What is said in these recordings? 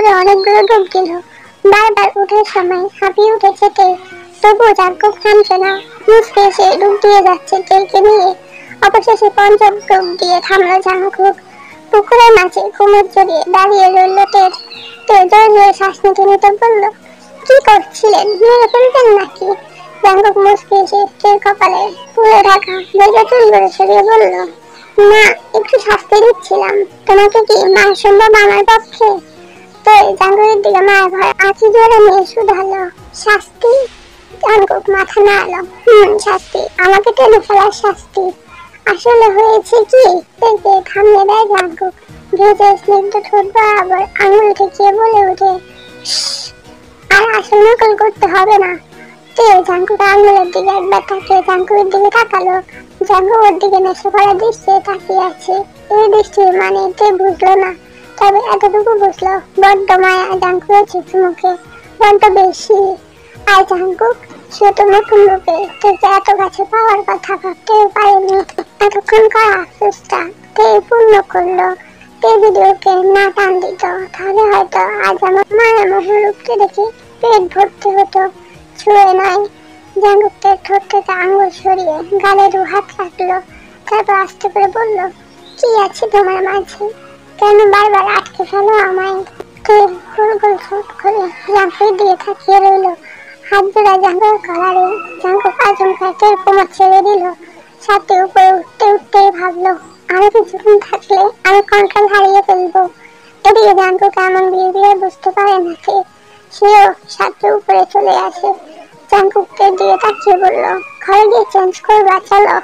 পুকুরে অনেকগুলো ডুব দিল। বারবার ওঠার সময় হাঁপিয়ে উঠেছে তে, তবুও জাঙ্কুক থামছে না। মুচকে এসে ডুব দিয়ে যাচ্ছে তেলকে নিয়ে। অবশেষে পঞ্চম ডুব দিয়ে থামলো জাঙ্কুক। পুকুরের মাঝে কোমর জড়িয়ে দাঁড়িয়ে রইল তে। তে জোরে জোরে শ্বাস নিতে নিতে বলল, কি করছিলেন, মেরে ফেলবেন নাকি? জাঙ্কুক মুচকে এসে তের কপালে পুরো ঢাকা ভেজা চুলগুলো সরিয়ে বলল, না, একটু শাস্তি দিচ্ছিলাম। তোমাকে কি মার সম্ভব আমার পক্ষে? তো জাঙ্কুকের দিকে মায়ের ভয় আঁচি জোরে নিয়ে শুধালো, শাস্তি? জাঙ্কুক মাথা নাড়ালো, শাস্তি, আমাকে টেনে ফেলার শাস্তি। আসলে হয়েছে কি? তেকে থামিয়ে দেয় জাঙ্কুক। ভেজে স্নিগ্ধ ঠোঁট বরাবর আঙুল ঠেকিয়ে বলে ওঠে, আর আসল নকল করতে হবে না। তে জাঙ্কুক আঙুলের দিকে একবার তাকিয়ে জাঙ্কুকের দিকে তাকালো। জাঙ্কুক ওর দিকে নেশা করা দৃশ্যে তাকিয়ে আছে। এই দৃষ্টির মানে তে বুঝলো না, তবে এতটুকু বুঝলো, বড্ড মায়া জাঙ্কুকের চোখে মুখে, বড্ড বেশি। আর জাঙ্কুক সে তো নতুন রূপে তেকে এত কাছে পাওয়ার কথা ভাবতেও পারেনি। এতক্ষণ করা চেষ্টা তে পূর্ণ করলো। তে যদি ওকে না টান দিত, তাহলে হয়তো আজ আমার মায়ের মুহূর্তে দেখে পেট ভর্তি হতো। ছুঁয়ে নয়। জাঙ্কুকের ঠোঁট থেকে আঙুল সরিয়ে গালে দু হাত রাখলো। তারপর আস্তে করে বলল, কি আছে তোমার মাঝে? কেন বারবার আটকে ফেলো আমায়? তে গোল গোল ঠোঁট করে জাঙ্কুকের দিকে তাকিয়ে রইল। হাত জোড়া জাঙ্কুকের কলারে। জাঙ্কুক আচমকা টের কোমর ছেড়ে দিল। সাথে উপরে উঠতে উঠতেই ভাবলো, আরো কিছুক্ষণ থাকলে আমি কন্ট্রোল হারিয়ে ফেলবো। এদিকে জাঙ্কুক এমন বিহেভিয়ার বুঝতে পারে না তে। সেও সাথে উপরে চলে আসে। জাঙ্কুকের দিকে তাকিয়ে বলল, ঘরে গিয়ে চেঞ্জ করবা, চলো।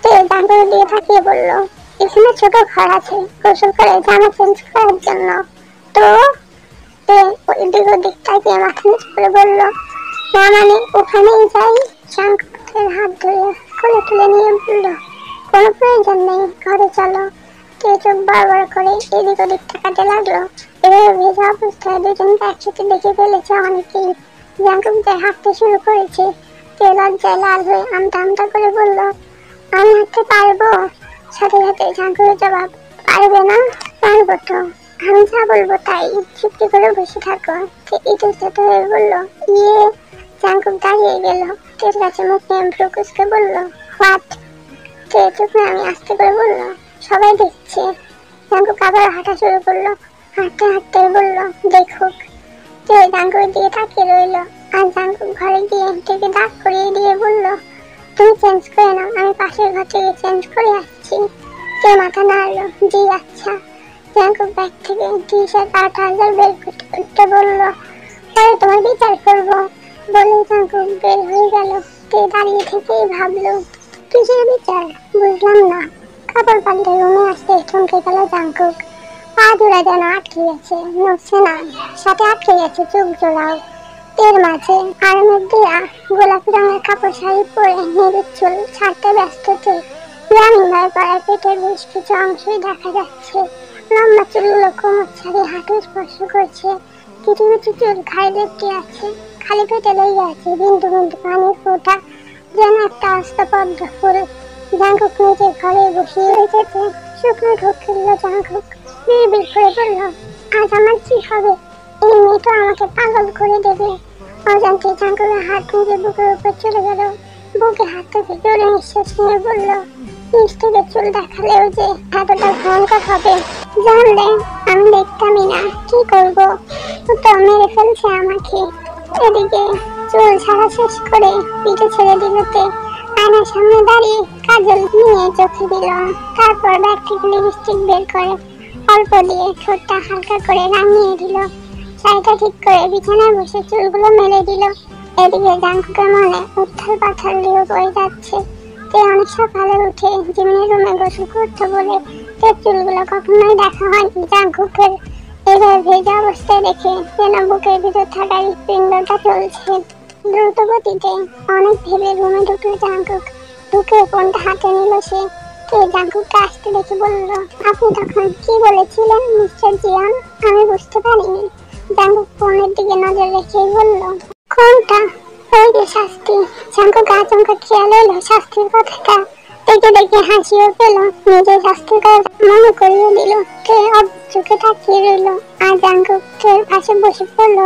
তে জাঙ্কুকের দিকে তাকিয়ে বলল, এখানে ছোট ঘর আছে গোসল করে জামা চেঞ্জ করার জন্য। তো তে ওইদিক ওদিক তাকিয়ে মাথা নিচু করে বলল, না মানে ওখানেই যাই। জাঙ্কুকের হাত ধরে কোলে তুলে নিয়ে বলল, কোনো প্রয়োজন নেই, ঘরে চলো। তে চোখ বারবার করে এদিক ওদিক তাকাতে লাগলো। এভাবে ভেজা অবস্থায় দুজনকে একসাথে দেখে ফেলেছে অনেকেই। জাঙ্কুক যে হাঁটতে শুরু করেছে। তে লজ্জায় লাল হয়ে আমতা আমতা করে বলল, আমি হাঁটতে পারবো? সাথে সাথে জাঙ্কুকের জবাব, পারবে না? পারবো তো, আমি যা বলবো তাই, চুপটি করে বসে থাকো। তে ইতস্তত হয়ে বলল, ইয়ে। জাঙ্কুক দাঁড়িয়ে গেল। তের কাছে মুখ নিয়ে ভ্রু কুঁচকে বলল, হোয়াট? তে চোখ নামি আস্তে করে বলল, সবাই দেখছে। জাঙ্কুক আবার হাঁটা শুরু করলো। হাঁটতে হাঁটতে বলল, দেখুক। তে জাঙ্কুকের দিকে তাকিয়ে রইল। আর জাঙ্কুক ঘরে গিয়ে তেকে দাগ করিয়ে দিয়ে বলল, তুমি চেঞ্জ করে নাও, আমি পাশের ঘর থেকে চেঞ্জ করে আসছি। তে মাথা নাড়লো, জি আচ্ছা। জাঙ্কুক ব্যাগ থেকে টি-শার্ট আর ট্রাউজার বের করতে বলল, পরে তোমার বিচার করবো। বলে জাঙ্কুক বের হয়ে গেল। তে দাঁড়িয়ে থেকেই ভাবলো, কিসের বিচার? বুঝলাম না। কাপড় পাল্টে রুমে আসতে থমকে গেল জাঙ্কুক। পা জোড়া যেন আটকে গেছে, নড়ছে না। সাথে আটকে গেছে চোখ জোড়াও। এর মাঝে আরামের দেয়া গোলাপি রঙের কাপড় শাড়ি পরে নিরুৎ চুল ছাড়তে ব্যস্ত তে। গ্রামীণ ভাবে পরা পেটের বেশ কিছু অংশই দেখা যাচ্ছে। লম্বা চুলগুলো কোমর ছাড়িয়ে হাঁটু স্পর্শ করছে। কিছু কিছু চুল ঘাড়ে লেপটে আছে। খালি পেটে লেগে আছে বিন্দু বিন্দু পানির ফোঁটা, যেন একটা আস্ত পদ্ম ফুল। জাঙ্কুক নিজের ঘরে বসিয়ে রেখেছে। শুকনো ঢোক ফেলল জাঙ্কুক। বিড়বিড় করে বলল, আজ আমার কি হবে? এই মেয়ে তো আমাকে পাগল করে দেবে। অজান্তে জাঙ্কুকের হাত নিজের বুকের উপর চলে গেল। বুকে হাত থেকে জোরে নিঃশ্বাস নিয়ে বলল, নিচ থেকে চুল দেখালেও যে এতটা ভয়ঙ্কর হবে জানলে আমি দেখতামই না। কি করবো? ও তো মেরে ফেলছে আমাকে। এদিকে চুল ছাড়া শেষ করে পিঠে ছেড়ে দিল তে। আয়নার সামনে দাঁড়িয়ে কাজল নিয়ে চোখে দিল। তারপর ব্যাগ থেকে লিপস্টিক বের করে অল্প দিয়ে ঠোঁটটা হালকা করে রাঙিয়ে দিল। শাড়িটা ঠিক করে বিছানায় বসে চুলগুলো মেলে দিল। এদিকে জাঙ্কুকের মনে উত্থাল পাথাল ঢেউ বয়ে যাচ্ছে। তে অনেক সকালে উঠে জিমিনের রুমে গোসল করতে বলে তের চুলগুলো কখনোই দেখা হয়নি জাঙ্কুকের। এভাবে ভেজা অবস্থায় দেখে যেন বুকের ভিতর থাকা হৃৎপিণ্ডটা চলছে দ্রুত গতিতে। অনেক ভেবে রুমে ঢুকলো জাঙ্কুক। ঢুকে ফোনটা হাতে নিল সে। তে জাঙ্কুককে আসতে দেখে বলল, আপনি তখন কি বলেছিলেন মিস্টার জিয়ান? আমি বুঝতে পারিনি। জাঙ্কুক ফোনের দিকে নজর রেখেই বলল, কোনটা? ওই যে শাস্তি। জাঙ্কুক আচমকা খেয়াল এলো শাস্তির কথাটা। দেখে দেখে হাসিও পেল। নিজের শাস্তির কথা মনে করিয়ে দিল। তে চোখে তাকিয়ে রইল। আর জাঙ্কুক তের পাশে বসে পড়লো।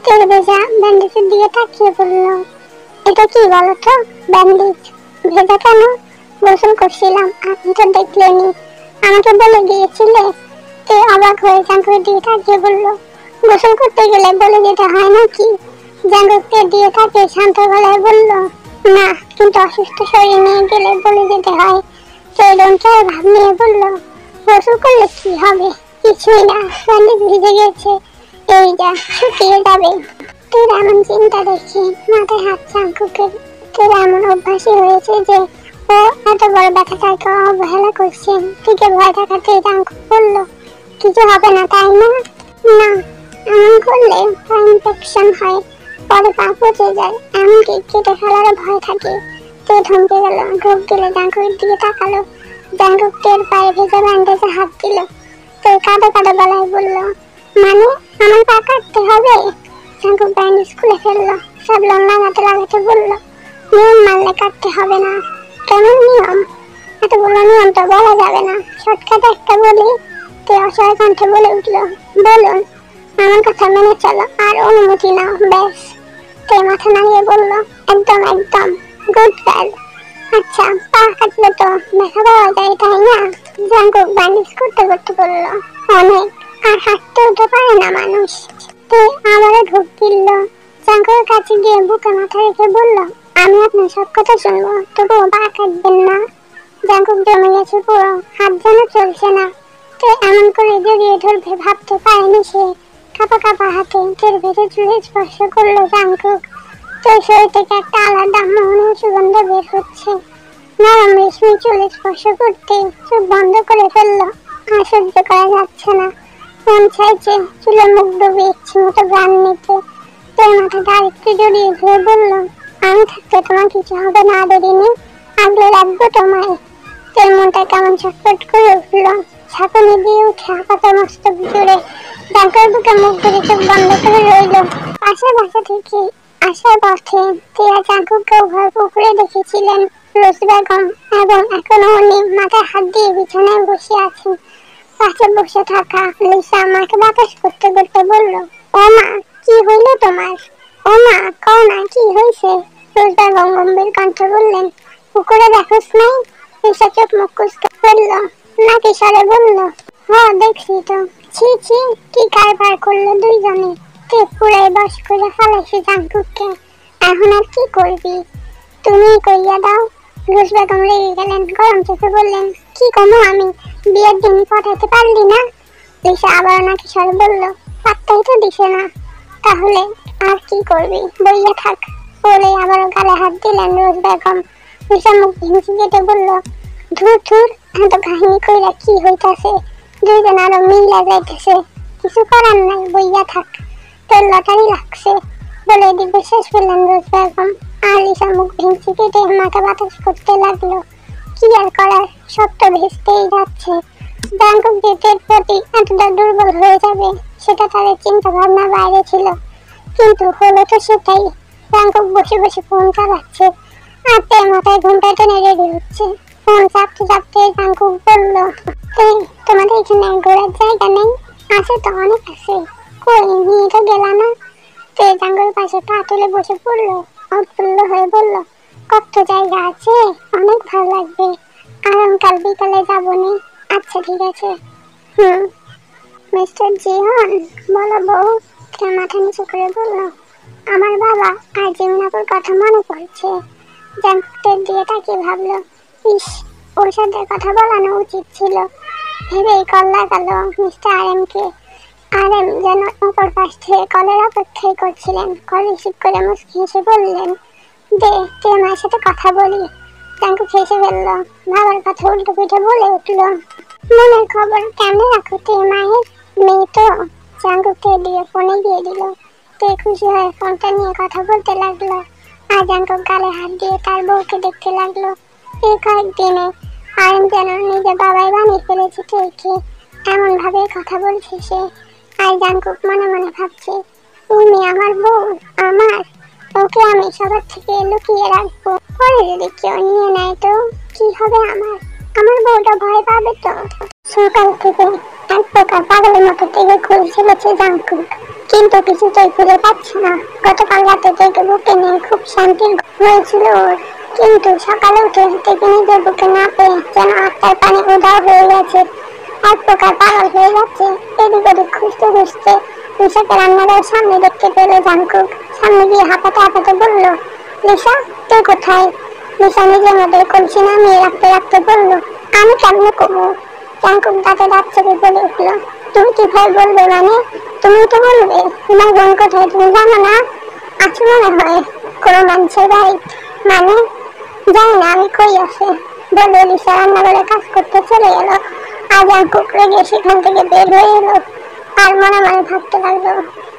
তেল ভেজা ব্যান্ডেজের দিকে তাকিয়ে বলল, এটা কি বলতো? ব্যান্ডেজ ভেজা কেন? গোসল করছিলাম, আপনি তো দেখলেনি, আমাকে বলে গিয়েছিলে। তে অবাক হয়ে জাঙ্কুকের দিকে তাকিয়ে বলল, গোসল করতে গেলে বলে যেতে হয় নাকি? জাঙ্কুক তের দিকে তাকিয়ে শান্ত গলায় বলল, না, কিন্তু অসুস্থ শরীর নিয়ে গেলে বলে যেতে হয়। তেলকে ভাব নিয়ে বলল, গোসল করলে কি হবে? কিছুই না, ব্যান্ডেজ ভিজে গেছে, এই যা শুকিয়ে যাবে। তোর এমন চিন্তা দেখি মাথায় হাত জাঙ্কুকের। তোর এমন অভ্যাসই হয়েছে যে ও এত বড় ব্যথাটাকে অবহেলা করছে। থেকে ভয় দেখাতে জাঙ্কুক বলল, কিছু হবে না তাই না? না, এমন করলে পা ইনফেকশন হয়, পরে পা পচে যায়, এমনকি কেটে ফেলারও ভয় থাকে। তে থমকে গেল, ঢোক গেলে জাঙ্কুকের দিকে তাকালো। জাঙ্কুক তের পায়ে ভেজা ব্যান্ডেজে হাত দিল। তো কাঁদো কাঁদো গলায় বলল, মানে আমার পা কাটতে হবে? জাঙ্কুক ব্যান্ডেজ খুলে ফেললো। সাবলন লাগাতে লাগাতে বলল, নিয়ম মানলে কাটতে হবে না। কেমন নিয়ম? এতগুলো নিয়ম তো বলা যাবে না, শর্টকাটে একটা বলি। তে অসহায় কণ্ঠে বলে উঠল, বলুন। আমার কথা মেনে চলো আর অনুমতি নাও, ব্যাস। তে মাথা নাড়িয়ে বলল, একদম একদম, গুড গার্ল। আচ্ছা, পা কাটলে তো দেখা পাওয়া যায় তাই না? জাঙ্কুক ব্যান্ডেজ করতে করতে বলল, অনেক, আর হাঁটতেও তো পারে না মানুষ। তে আবারও ঢোক গিলল। জাঙ্কুকের কাছে গিয়ে বুকে মাথা রেখে বলল, আমি আপনার সব কথা শুনবো, তবুও পা কাটবেন না। জাঙ্কুক জমে গেছে পুরো, হাত যেন চলছে না। তে এমন করে জড়িয়ে ধরবে ভাবতে পারেনি সে। কাঁপা কাঁপা হাতে তের ভেজে চুলে স্পর্শ করলো জাঙ্কুক। তোর শরীর থেকে একটা আলাদা মোহনীয় সুগন্ধ বের হচ্ছে। নরম রেশমি চুলে স্পর্শ করতে চোখ বন্ধ করে ফেললো। আর সহ্য করা যাচ্ছে না, মন চাইছে চুলে মুখ ডুবে ইচ্ছে মতো গান নিতে। তোর মাথাটা আরেকটু জড়িয়ে ধরে বলল, আমি থাকতে তোমার কিছু হবে না আদরিনি, আগলে রাখবো তোমায়। তোর মনটা কেমন ছটফট করে উঠলো। ছাঁকুনি দিয়ে উঠে আপাত মস্তক জুড়ে জাঙ্কুকের বুকে মুখ ধরে চোখ বন্ধ করে রইল। পাশের বাসা থেকে আসার পথে টিয়া জাঙ্কুককে ঘর পুকুরে দেখেছিলেন রোজ বেগম, এবং এখনো উনি মাথায় হাত দিয়ে বিছানায় বসে আছেন। পাশে বসে থাকা লিসা আমাকে বাতাস করতে করতে বলল, ও মা, কি হইল তোমার? ও মা, কও না কি হয়েছে? রোজ বেগম গম্ভীর কণ্ঠে বললেন, পুকুরে দেখোস নাই? লিসা চোখ মুখ কুঁচকে ফেলল, নাকি সরে বলল, হ্যাঁ দেখছি তো। ছি ছি, কি কারবার করলো দুইজনে। তে পুরাই বশ করে ফেলাইছে জাঙ্কুককে। এখন আর কি করবি? তুমি কইয়া দাও। রোজ বেগম রেগে গেলেন, গরম চোখে বললেন, কি কমো আমি? বিয়ের দিন পাঠাতে পারলি না? লিসা আবার নাকি সরে বলল, পাত্তাই তো দিছে না। তাহলে আর কি করবি, বইয়া থাক। বলে আবারও গালে হাত দিলেন রোজ বেগম। লিসা মুখ ভেঙচি কেটে বলল, ধুর ধুর, এত কাহিনী কইরা কি হইতাছে? দুইজন আরো মিলা যাইতেছে, কিছু করার নাই, বইয়া থাক, তোর লটারি লাগছে। বলে দিবে শেষ করলেন রোজ বেগম। আর লিসা মুখ ভেঙচি কেটে মাকে বাতাস করতে লাগলো। কি আর করার, সব তো ভেস্তেই যাচ্ছে। জাঙ্কুক যে তের প্রতি এতটা দুর্বল হয়ে যাবে সেটা তাদের চিন্তা ভাবনার বাইরে ছিল, কিন্তু হলো তো সেটাই। জাঙ্কুক বসে বসে ফোন চালাচ্ছে, আর তে মাথায় ঘুমটা টেনে রেডি হচ্ছে। ফোন চাপতে চাপতে জাঙ্কুক বলল, তোমাদের এখানে ঘোরার জায়গা নেই? আছে তো, অনেক আছে। কই, নিয়ে তো গেলা না? তে জাঙ্কুকের পাশে পা তুলে বসে পড়লো, উৎফুল্ল হয়ে বলল, কত জায়গা আছে, অনেক ভালো লাগবে। আগামীকাল বিকালে যাবো নি। আচ্ছা ঠিক আছে। মিস্টার জিহন, বলো বউ। তে মাথা নিচু করে বলল, আমার বাবা আর জিমিনাপুর কথা মনে পড়ছে। জাঙ্কুকের দিয়ে তাকিয়ে ভাবলো, ইস, ওর সাথে কথা বলানো উচিত ছিল। ভেবেই কল লাগালো মিস্টার আরএমকে। আরএম যেন অপর পাশ থেকে কলের অপেক্ষাই করছিলেন। কল রিসিভ করে মুচকি হেসে বললেন, দে, তুই মায়ের সাথে কথা বলি। জাঙ্কুক হেসে ফেলল, বাবার কথা উল্টো পিঠে বলে উঠল, মনের খবর কেমনে রাখো তুই মায়ের? মেয়ে তো। জাঙ্কুককে দিয়ে ফোনে দিয়ে দিল। তে খুশি হয়ে ফোনটা নিয়ে কথা বলতে লাগলো। আর জাঙ্কুক গালে হাত দিয়ে তার বউকে দেখতে লাগলো। এই কয়েকদিনে আরএম যেন নিজের বাবাই বানিয়ে ফেলেছে টেকে, এমন ভাবে কথা বলছে সে। আর জাঙ্কুক মনে মনে ভাবছে, তুমি আমার বউ, আমার, ওকে আমি সবার থেকে লুকিয়ে রাখবো। পরে যদি কেউ নিয়ে নেয় তো কি হবে আমার? আমার বউটা ভয় পাবে তো। সকাল থেকে এক প্রকার পাগলের মতো থেকে খুঁজছিল জাঙ্কুক, কিন্তু কিছুতেই খুঁজে পাচ্ছে না। গতকাল রাতে থেকে বুকে নিয়ে খুব শান্তি হয়েছিল ওর, কিন্তু সকালে উঠে থেকে নিজের বুকে না পেয়ে যেন আত্মার পানি উধাও হয়ে গেছে। এক প্রকার পাগল হয়ে যাচ্ছে। এদিক ওদিক খুঁজতে খুঁজতে লিসাকে রান্নাঘরের সামনে দেখতে পেল জাঙ্কুক। সামনে গিয়ে হাঁপাতে হাঁপাতে বলল, লিসা তুই কোথায়? লিসা নিজের মধ্যে কলসি নামিয়ে রাখতে রাখতে বলল, আমি কেমনে কমু? জাঙ্কুক দাঁতে দাঁত চেপে বলে উঠল, তুমি কিভাবে বলবে? মানে তুমি তো বলবে তোমার বোন কোথায় তুমি জানো না? আছো মনে হয় কোনো মানুষের বাড়ি, মানে জানি না আমি কই আছে বলে লিসা রান্নাঘরে কাজ করতে চলে গেল। আর জাঙ্কুক রেগে সেখান থেকে বের হয়ে এলো আর মনে মনে ভাবতে লাগলো,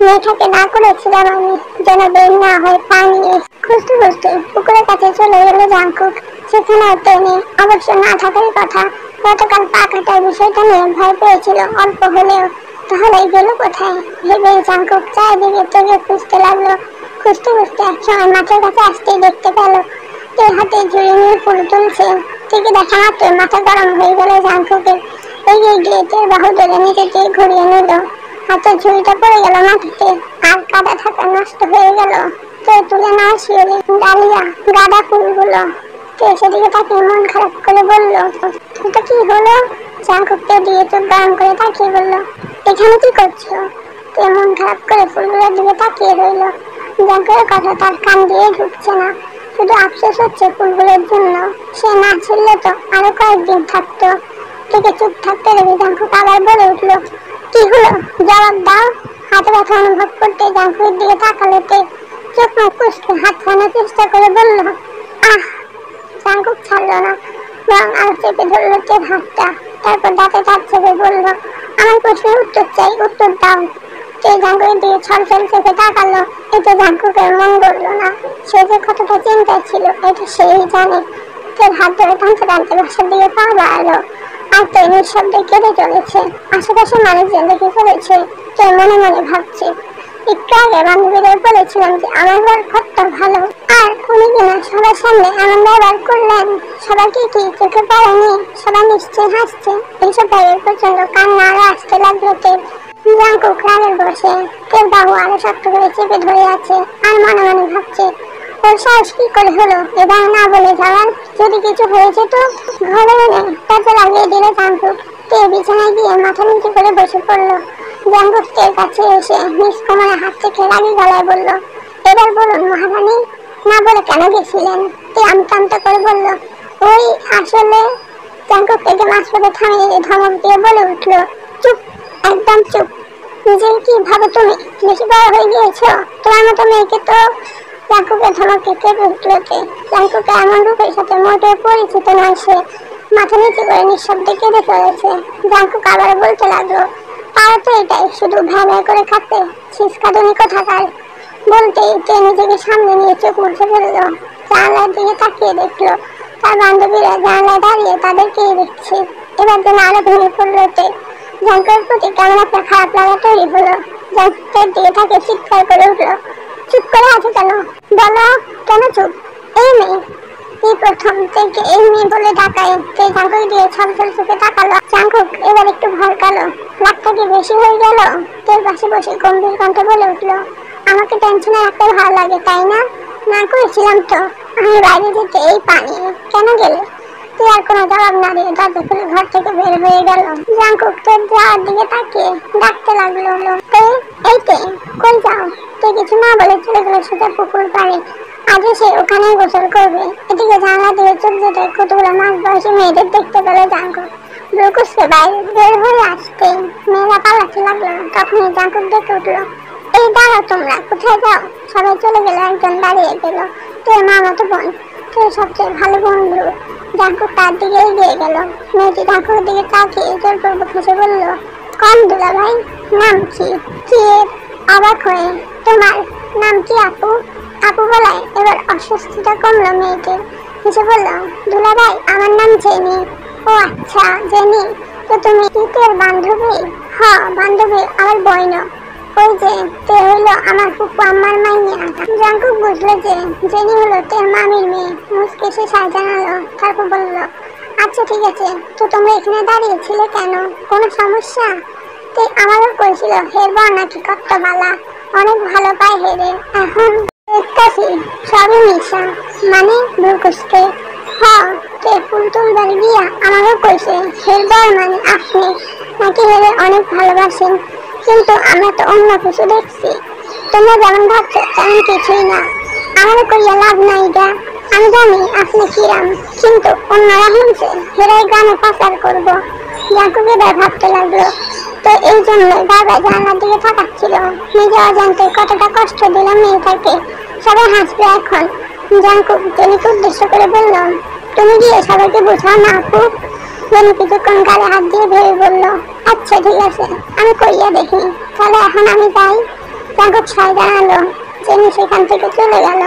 মেয়েটাকে না করেছিলাম আমি যেন বের না হয় পা নিয়ে। খুঁজতে খুঁজতে পুকুরের কাছে চলে গেল জাঙ্কুক। সেখানে ট্রেনে অবশ্য না থাকার কথা। গতকাল পা কাটার বিষয়টা নিয়ে ভয় পেয়েছিল অল্প হলেও, তাহলে গেল কোথায় ভেবে জাঙ্কুক চারিদিকে থেকে খুঁজতে লাগলো। খুঁজতে খুঁজতে একসময় মাঠের কাছে আসতেই দেখতে পেল তোর হাতে ঝুড়ি নিয়ে ফুল তুলছে। থেকে দেখা মাত্র মাথা গরম হয়ে গেল জাঙ্কুকের। এগিয়ে গিয়ে তোর বাহু ধরে নিচে দিয়ে ঘুরিয়ে নিল। হাতের ঝুড়িটা পড়ে গেল মাটিতে আর কাদা থাকা নষ্ট হয়ে গেল। তোর তুলে নেওয়া শিওলি ডালিয়া গাঁদা ফুলগুলো। তো সেদিকে তাকিয়ে মন খারাপ করে বলল, এটা কি হলো? জাঙ্কুককে দিয়ে চোখ গরম করে তাকিয়ে বলল, এখানে কি করছো? তো মন খারাপ করে ফুলগুলোর দিকে তাকিয়ে রইল। জাঙ্কুকের কথা তার কান দিয়ে ঢুকছে না, শুধু আফসোস হচ্ছে ফুলগুলোর জন্য। সে না ছিল তো আরো কয়েকদিন থাকতো। থেকে চুপ থাকতে রেখে জাঙ্কুক আবার বলে উঠল, কি হলো জবাব দাও। হাতে ব্যথা অনুভব করতে জাঙ্কুকের দিকে তাকালোতে চোখ মুখ কুচকে হাত ছাড়ানোর চেষ্টা করে বলল, আহ। জাঙ্কুক ছাড়লো না, বরং আরো চেপে ধরলো তোর হাতটা। তারপর দাঁতে দাঁত চেপে বলল, আমার প্রশ্নের উত্তর চাই, উত্তর দাও। সে জাঙ্কুকের দিকে ছলছল চোখে তাকালো। এতে জাঙ্কুকের মন গড়ল না। সে যে কতটা চিন্তায় ছিল এটা সেই জানে। তোর হাত ধরে টানতে টানতে বাসার দিকে পা বাড়ালো। আর তোর নিঃশব্দে কেঁদে চলেছে। আশেপাশে মানুষজন দেখে ফেলেছে। তোর মনে মনে ভাবছে, একটু আগে বান্ধবীদের বলেছিলাম যে আমার বর কত ভালো, আর উনি কিনা সবার সামনে এমন ব্যবহার করলেন। সবাইকে কি চোখে পড়েনি? সবাই নিশ্চয় হাসছে। এইসব ভেবে প্রচন্ড কান্না আরো আসতে লাগলো তোর। জাঙ্কুক রাগের বসে তোর বাহু আরো শক্ত করে চেপে ধরে আছে আর মনে মনে ভাবছে, ওর সাহস কি করে হলো এবার না বলে যাওয়ার? যদি কিছু হয়েছে তো ঘরে এনে তাতে লাগিয়ে দিল জাঙ্কুক। তে বিছানায় গিয়ে মাথা নিচু করে বসে পড়লো। জাঙ্কুক তের কাছে এসে নিজ কোমরে হাত থেকে রাগী গলায় বলল, এবার বলুন মহারানী, না বলে কেন গেছিলেন? তে আমতা আমতা করে বলল, ওই আসলে। জাঙ্কুক থেকে মাঝপথে থামিয়ে ধমক দিয়ে বলে উঠল, চুপ, একদম চুপ। নিজের কি ভাবো তুমি? বেশি বড় হয়ে গিয়েছো? তোমার মতো মেয়েকে তো। জাঙ্কুকের ধমকে কেঁপে উঠলোতে। জাঙ্কুকে এমন রূপের সাথে মোটেও পরিচিত নয় সে। মাথা নিচু করে নিঃশব্দে কেঁদে চলেছে। জাঙ্কুক আবার বলতে লাগলো, তারা তো এটাই, শুধু ভ্যা ভ্যা করে খাতে ছিসকাদুনি কোথাকার। বলতেই তে নিজেকে সামনে নিয়ে চোখ মুছে ফেললো। জানলার দিকে তাকিয়ে দেখলো তার বান্ধবীরা জানলায় দাঁড়িয়ে তাদেরকেই দেখছে। এবার যেন আরো ভেঙে পড়লো তে। জাঙ্কুকের প্রতি কেমন একটা খারাপ লাগা তৈরি হলো। জাঙ্কুকের দিকে তাকে চিৎকার করে উঠলো, চুপ করে আছে কেন? বলো কেন চুপ? এই মেয়ে, এই প্রথম থেকে এই মেয়ে বলে ডাকায়। সেই জাঙ্কুক দিয়ে ছলছল চোখে তাকালো। জাঙ্কুক এবার একটু ভরকালো। রাগটা কি বেশি হয়ে গেল? তোর পাশে বসে গম্ভীর কণ্ঠে বলে উঠলো, আমাকে টেনশনে রাখতে ভালো লাগে তাই না? না করেছিলাম তো। আমি বাইরে যেতে এই পানি কেন গেলে? তুই আর কোনো জবাব না দিয়ে দরজা খুলে ঘর থেকে বের হয়ে গেল। জাঙ্কুক তোর যাওয়ার দিকে তাকিয়ে ডাকতে লাগলো, এই তে কই যাও? তুই কিছু না বলে চলে গেল সোজা পুকুর পাড়ে। আজও সে ওখানে গোসল করবে। এদিকে জানলা দিয়ে চোখ যেতে কতগুলো মাঝ বয়সী মেয়েদের দেখতে পেল জাঙ্কুক। ব্রুকুসকে বাইরে বের হয়ে আসতে মেয়েরা পালাতে লাগলো। তখনই জাঙ্কুক ডেকে উঠলো, এই দাঁড়াও তোমরা, কোথায় যাও? সবাই চলে গেল। একজন দাঁড়িয়ে গেল, তোর মামাতো বোন, তোর সবচেয়ে ভালো বন্ধু। জাঙ্কুক তার দিকে এগিয়ে গেল। মেয়েটি জাঙ্কুকের দিকে তাকিয়ে জোরপূর্বক হেসে বলল, কম দুলা ভাই, নাম কি? কি অবাক হয়ে, তোমার নাম কি আপু? আপু বলায় এবার অস্বস্তিটা কমলো মেয়েটির। হেসে বলল, দুলা ভাই আমার নাম জেনি। ও আচ্ছা জেনি, তো তুমি তোর বান্ধবী? হ্যাঁ বান্ধবী, আমার বইন। ওই যে তে হইলো আমার ফুপু আমার মাইয়া। জাঙ্কুক বুঝলো যে জেনি হলো তোর মামির মেয়ে। মুচকে সে সায় জানালো। তারপর বলল, আচ্ছা ঠিক আছে, তো তোমরা এখানে দাঁড়িয়েছিলে কেন? কোনো সমস্যা? তুই আমারও কইছিল হেরবার নাকি কত বালা, অনেক ভালো পায় হেরে। এখন দেখতেছি সবই মিশা, মানে ভুলকুসকে। হ্যাঁ, তে ফুল তুলবার গিয়া আমারও কইছে হেরবার মানে আপনি নাকি হেরে অনেক ভালোবাসেন, কিন্তু আমরা তো অন্য কিছু দেখছি। তোমরা যেমন ভাবছো তেমন কিছুই না। আমারও কইয়া লাভ নাই গা, আমি জানি আপনি কিরাম, কিন্তু অন্যরা শুনছে হেরাই গ্রামে পাচার করবো। জাকুকে ভাবতে লাগলো। তো এই জন্য বাবা জানালার দিকে তাকাচ্ছিল, নিজে অজান্তে কতটা কষ্ট দিলাম মেয়েটাকে। সবাই হাসবে এখন। জাঙ্কুক জেনিকে উদ্দেশ্য করে বলল, তুমি গিয়ে সবাইকে বোঝাও না আপু। জেনি কিছুক্ষণ গালে হাত দিয়ে ভেবে বলল, আচ্ছা ঠিক আছে, আমি কইয়া দেখি, তাহলে এখন আমি যাই। জাঙ্কুক সায় জানালো। জেনি সেখান থেকে চলে গেল।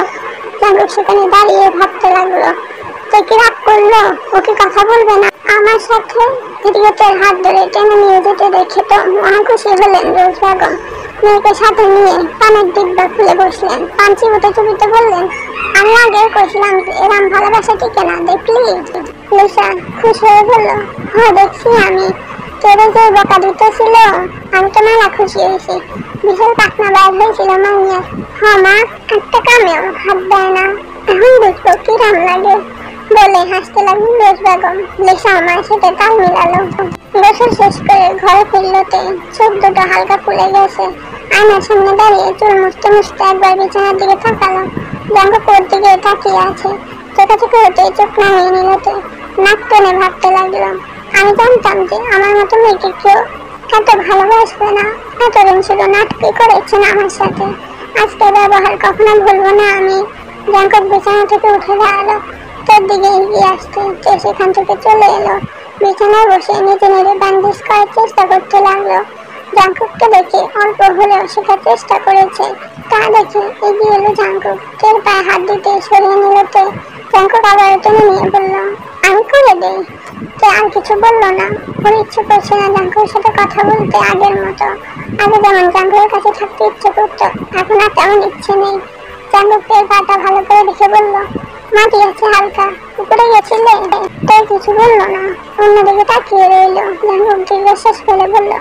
জাঙ্কুক সেখানে দাঁড়িয়ে ভাবতে লাগলো, তো কি রাগ করলো? ওকে কথা বলবে না আমার সাথে? এদিকে তোর হাত ধরে টেনে নিয়ে যেতে দেখে তো মহা খুশি হলেন রোজ বেগম। মেয়েকে সাথে নিয়ে পানের ডিব্বা খুলে বসলেন। পান চিবোতে চিবোতে বললেন, আমি আগে কইছিলাম যে এরম ভালোবাসা টিকে না, দেখলি? লিসা খুশি হয়ে বলল, হ্যাঁ দেখছি আমি। তোর যে বকা দিতে ছিল, আমি তো মেলা খুশি হয়েছি। বিশাল পাখনা বাইর হয়েছিল মাইয়ার। হ্যাঁ মা, একটা কামেও হাত দেয় না। এখন বুঝবো কিরাম লাগে বলে হাসতে লাগলো রোজ বেগম। লিসা আমার সাথে তাল মিলালো। গোসল শেষ করে ঘরে ফিরলোতে চোখ দুটো হালকা ফুলে গেছে। আয়নার সামনে দাঁড়িয়ে চুল মুছতে মুছতে একবার বিছানার দিকে তাকালো। জাঙ্কুক ওর দিকে তাকিয়ে আছে। চোখাচোখি হতে চোখ নামিয়ে নিলতে নাক টেনে ভাবতে লাগলো, আমি জানতাম যে আমার মতো মেয়েকে কেউ এত ভালোবাসবে না। এতদিন শুধু নাটকই করেছেন আমার সাথে, আজকে ব্যবহার কখনো ভুলবো না আমি। জাঙ্কুক বিছানা থেকে উঠে দাঁড়ালো। তোর দিকে এগিয়ে আসতে সেখান থেকে চলে এলো। বিছানায় বসে নিজে নিজে ব্যান্ডেজ করার চেষ্টা করতে লাগলো। জাঙ্কুককে দেখে অল্প হলেও শেখার চেষ্টা করেছে, তা দেখে এগিয়ে এলো জাঙ্কুক। তের পায়ে হাত দিতে সরিয়ে নিলতে জাঙ্কুক আবার টেনে নিয়ে বলল, আমি করে দেই। তে আর কিছু বললো না। ওর ইচ্ছে করছে না জাঙ্কুকের সাথে কথা বলতে আগের মতো। আগে যেমন জাঙ্কুকের কাছে থাকতে ইচ্ছে করতো, এখন আর তেমন ইচ্ছে নেই। জাঙ্কুক তের পাটা ভালো করে দেখে বলল, মাটি আছে হালকা, উপরে গেছিলে? তাই কিছু বললো না, অন্যদিকে তাকিয়ে রইল। জাঙ্কুক দীর্ঘশ্বাস ফেলে বলল,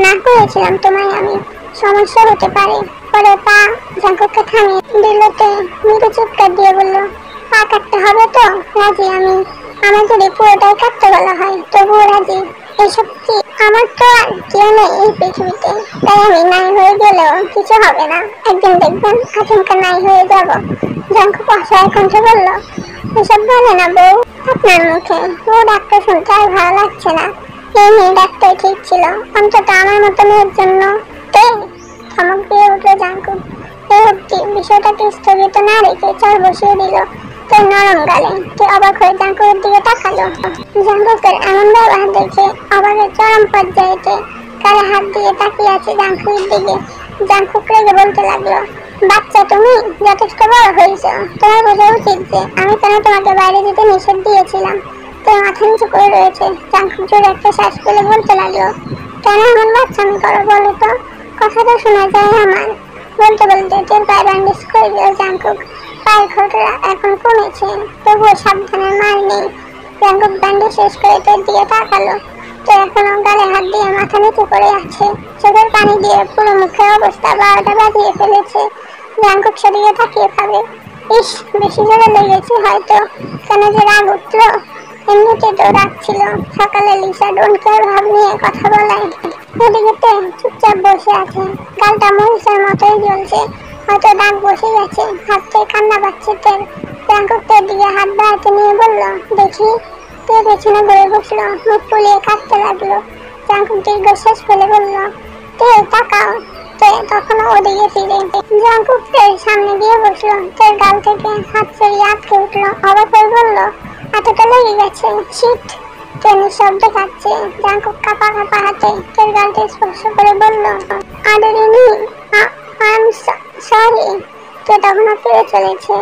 না করেছিলাম তোমায় আমি, সমস্যা হতে পারে। পরে পা জাঙ্কুককে থামিয়ে দিলতে মৃদু চিৎকার দিয়ে বলল, পা কাটতে হবে তো? রাজি আমি। আমার যদি পুরোটাই কাটতে বলা হয় তবুও রাজি। এসব কি, আমার তো আর কেউ নেই এই পৃথিবীতে, তাই আমি নাই হয়ে গেলেও কিছু হবে না। একদিন দেখবেন আচমকা নাই হয়ে যাব। জাঙ্কুক অসহায় কণ্ঠে বলল, এসব বলে না বউ আপনার মুখে। বউ ডাক্তার শুনতে আর ভালো লাগছে না। এই মেয়ে ডাক্তার ঠিক ছিল, অন্তত আমার মতো মেয়ের জন্য। তে ধমক দিয়ে উঠলো জাঙ্কুক। এই অব্দি বিষয়টাকে স্থগিত না রেখে চল বসিয়ে দিল তোর নরম গালে। তুই অবাক হয়ে জাঙ্কুকের দিকে তাকালো। জাঙ্কুকের এমন ব্যবহার দেখে অবাকের চরম পর্যায়েতে গালে হাত দিয়ে তাকিয়ে আছে জাঙ্কুকের দিকে। জাঙ্কুক রেগে বলতে লাগলো, বাচ্চা তুমি যথেষ্ট বড় হয়েছ, তোমার বোঝা উচিত যে আমি কেন তোমাকে বাইরে যেতে নিষেধ দিয়েছিলাম। তোর মাথা নিচু করে রয়েছে। জাঙ্কুক জোরে একটা শ্বাস ফেলে বলতে লাগলো, কেন এমন বাচ্চামি করো বলো তো? কথাটা শোনা যায় আমার। বলতে বলতে তেল পায়ে ব্যান্ডেজ করে দিল জাঙ্কুক। পায়ের খোঁটরা এখন কমেছে, তবুও সাবধানের মার নেই। জাঙ্কুক ব্যান্ডেজ শেষ করে তোর দিকে তাকালো। তো এখনো গালে হাত দিয়ে মাথা নিচু করে আছে। চোখের পানি দিয়ে পুরো মুখের অবস্থা 12টা বাজিয়ে ফেলেছে। জাঙ্কুক সেদিকে তাকিয়ে ভাবে, ইস বেশি জোরে লেগেছে হয়তো। কেন যে রাগ উঠলো? এমনিতে তো রাগ ছিল। সকালে লিসা ডোন্ট কেয়ার ভাব নিয়ে কথা বলায় এদিকে তে চুপচাপ বসে আছে। গালটা মরিচের মতোই জ্বলছে, হয়তো দাগ বসে গেছে। হাত থেকে কান্না পাচ্ছে তেল। জাঙ্কুক তের দিকে হাত বাড়াতে নিয়ে বলল, দেখি। তে পেছনে ঘুরে বসলো, মুখ ফুলিয়ে কাঁদতে লাগলো। জাঙ্কুক দীর্ঘশ্বাস ফেলে বলল, তে তাকাও। তে তখনও ওদিকে ফিরে জাঙ্কুক তের সামনে গিয়ে বসলো। তের গাল থেকে হাত সরিয়ে আটকে উঠলো। অবাক হয়ে বলল, এতটা লেগে গেছে? শীত। ট্রেনের শব্দ কাটছে। জাঙ্কুক কাঁপা কাঁপা হাতে তের গালটা স্পর্শ করে বলল, আদরিনি, সরি। তে তখনও ফিরে চলেছে।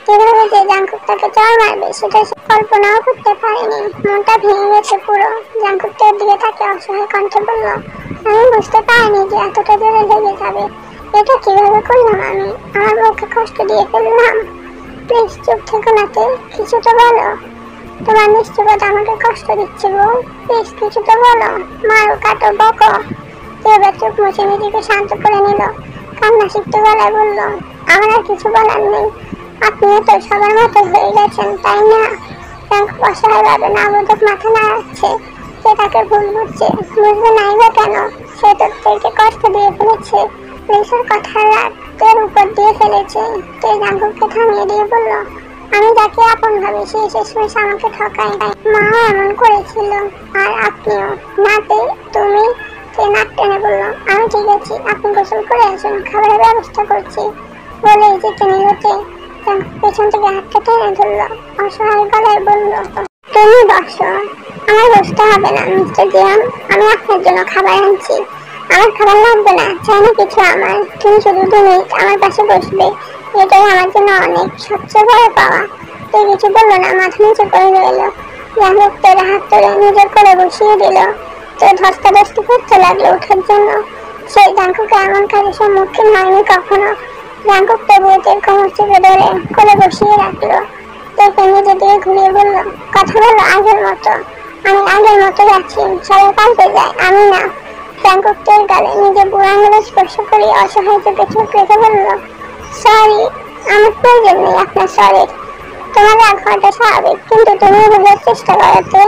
কিভাবে যে জাঙ্কুক তাকে চড় মারবে সেটা সে কল্পনাও করতে পারেনি। মনটা ভেঙে গেছে পুরো। জাঙ্কুক তের দিকে তাকে অসহায় কণ্ঠে বলল, আমি বুঝতে পারিনি যে এতটা জোরে লেগে যাবে। এটা কিভাবে করলাম আমি? আমার বউকে কষ্ট দিয়ে ফেললাম। প্লিজ চুপ থেকো না তে, কিছু তো বলো। তোমার নিশ্চয়তা আমাকে কষ্ট দিচ্ছে বউ, প্লিজ কিছু তো বলো, মারো কাটো বকো। এবার চোখ মুছে নিজেকে শান্ত করে নিল, কান্না সিক্ত গলায় বলল, আমার আর কিছু বলার নেই, আপনিও তো সবার মতো হয়ে গেছেন তাই না? অসহায় ভাবে নাবোধক মাথা নাড়াচ্ছে, সে তাকে ভুল বুঝছে, বুঝবে নাই বা কেন, সে তোকে কষ্ট দিয়ে ফেলেছে, লিসার কথার রাগ তোর উপর দিয়ে ফেলেছে। তুই জাঙ্কুককে থামিয়ে দিয়ে বলল, আমি যাকে আপন ভাবি সে শেষমেশ আমাকে ঠকায়, মা এমন করেছিল আর আপনিও নাতে তুমি। সে নাক টেনে বলল, আমি ঠিক আছি, আপনি গোসল করে আসুন, খাবারের ব্যবস্থা করছি বলে যেতে নিলতে পেছন থেকে হাতটা টেনে ধরল, অসহায় গলায় বলল, তুমি বসো, আমার বসতে হবে না মিস্টার জিয়ান, আমি আপনার জন্য খাবার আনছি। আমার খাবার লাগবে না, চাই না কিছু আমার, তুমি শুধু 2 মিনিট আমার পাশে বসবে, এটাই আমার জন্য অনেক, সবচেয়ে বড় পাওয়া। তুই কিছু বললো না, মাথা নিচু করে রইল। জাঙ্কুক তোর হাত ধরে নিজের কোলে বসিয়ে দিল, তোর ধস্তাধস্তি করতে লাগলো ওঠার জন্য। সে জাঙ্কুকে এমন কাজের সম্মুখীন হয়নি কখনো। জাঙ্কুক তবুতের কোমর চেপে ধরে কোলে বসিয়ে রাখলো, তোকে নিজের দিকে ঘুরিয়ে বলল, কথা বললো আগের মতো, আমি আগের মতো যাচ্ছি, সবাই পাল্টে যায়, আমি না। জাঙ্কুক তোর গালে নিজের বুড়ো আঙুলে স্পর্শ করে অসহায় চোখে চোখ রেখে বলল, সরি, আমার প্রয়োজন নেই আপনার সরির, তোমার রাগ হওয়াটা স্বাভাবিক, কিন্তু তুমি বোঝার চেষ্টা করতে